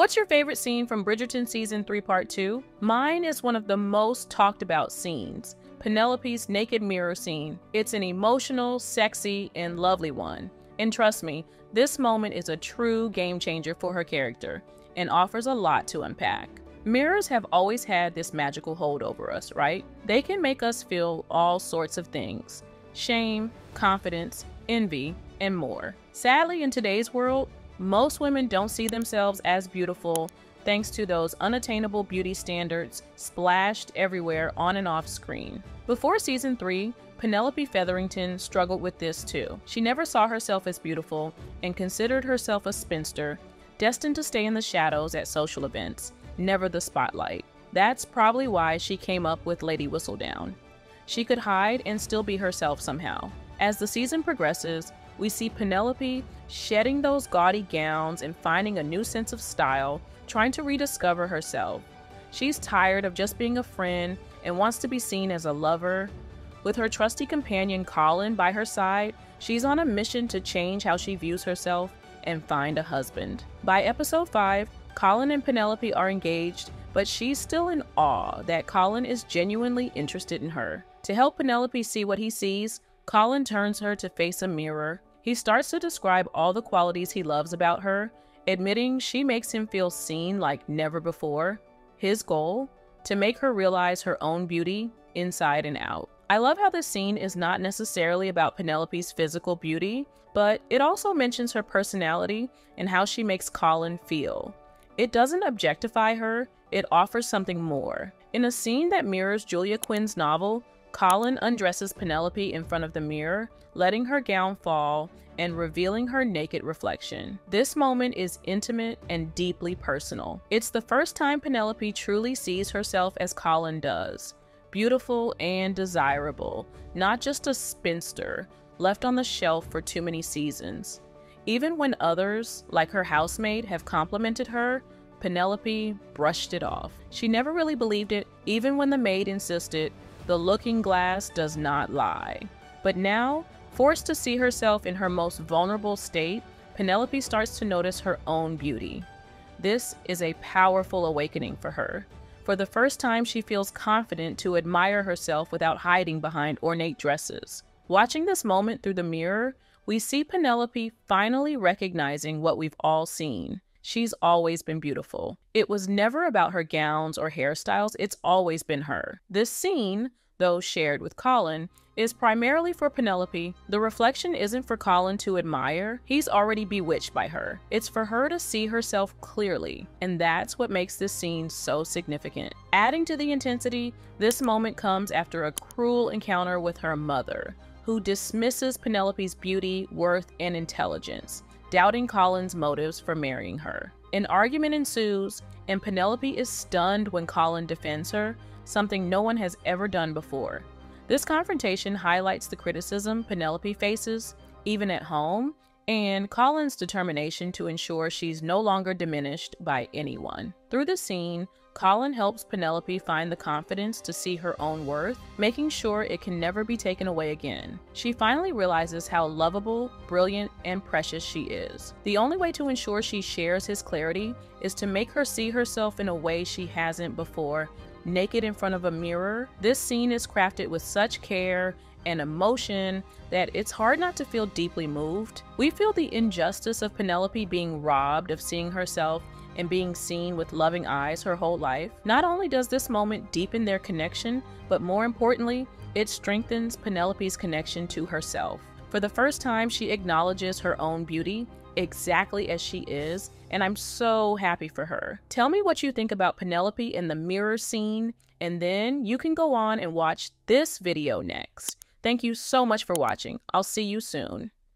What's your favorite scene from Bridgerton Season 3 Part 2? Mine is one of the most talked about scenes, Penelope's naked mirror scene. It's an emotional, sexy, and lovely one. And trust me, this moment is a true game changer for her character and offers a lot to unpack. Mirrors have always had this magical hold over us, right? They can make us feel all sorts of things: shame, confidence, envy, and more. Sadly, in today's world, most women don't see themselves as beautiful thanks to those unattainable beauty standards splashed everywhere on and off screen. Before Season 3, Penelope Featherington struggled with this too. She never saw herself as beautiful and considered herself a spinster, destined to stay in the shadows at social events, never the spotlight. That's probably why she came up with Lady Whistledown. She could hide and still be herself somehow. As the season progresses, we see Penelope shedding those gaudy gowns and finding a new sense of style, trying to rediscover herself. She's tired of just being a friend and wants to be seen as a lover. With her trusty companion Colin by her side, she's on a mission to change how she views herself and find a husband. By episode 5, Colin and Penelope are engaged, but she's still in awe that Colin is genuinely interested in her. To help Penelope see what he sees, Colin turns her to face a mirror. He starts to describe all the qualities he loves about her, admitting she makes him feel seen like never before. His goal? To make her realize her own beauty inside and out. I love how this scene is not necessarily about Penelope's physical beauty, but it also mentions her personality and how she makes Colin feel. It doesn't objectify her, it offers something more. In a scene that mirrors Julia Quinn's novel, Colin undresses Penelope in front of the mirror, letting her gown fall and revealing her naked reflection. This moment is intimate and deeply personal. It's the first time Penelope truly sees herself as Colin does. Beautiful and desirable, not just a spinster left on the shelf for too many seasons. Even when others, like her housemaid, have complimented her, Penelope brushed it off. She never really believed it, even when the maid insisted, "The looking glass does not lie." But now, forced to see herself in her most vulnerable state, Penelope starts to notice her own beauty. This is a powerful awakening for her. For the first time, she feels confident to admire herself without hiding behind ornate dresses. Watching this moment through the mirror, we see Penelope finally recognizing what we've all seen. She's always been beautiful. It was never about her gowns or hairstyles, it's always been her. This scene, though shared with Colin, is primarily for Penelope. The reflection isn't for Colin to admire, he's already bewitched by her. It's for her to see herself clearly, and that's what makes this scene so significant. Adding to the intensity, this moment comes after a cruel encounter with her mother, who dismisses Penelope's beauty, worth, and intelligence, doubting Colin's motives for marrying her. An argument ensues, and Penelope is stunned when Colin defends her, something no one has ever done before. This confrontation highlights the criticism Penelope faces, even at home, and Colin's determination to ensure she's no longer diminished by anyone. Through the scene, Colin helps Penelope find the confidence to see her own worth, making sure it can never be taken away again. She finally realizes how lovable, brilliant, and precious she is. The only way to ensure she shares his clarity is to make her see herself in a way she hasn't before, naked in front of a mirror. This scene is crafted with such care and emotion that it's hard not to feel deeply moved. We feel the injustice of Penelope being robbed of seeing herself and being seen with loving eyes her whole life. Not only does this moment deepen their connection, but more importantly, it strengthens Penelope's connection to herself. For the first time, she acknowledges her own beauty exactly as she is, and I'm so happy for her. Tell me what you think about Penelope in the mirror scene, and then you can go on and watch this video next. Thank you so much for watching. I'll see you soon.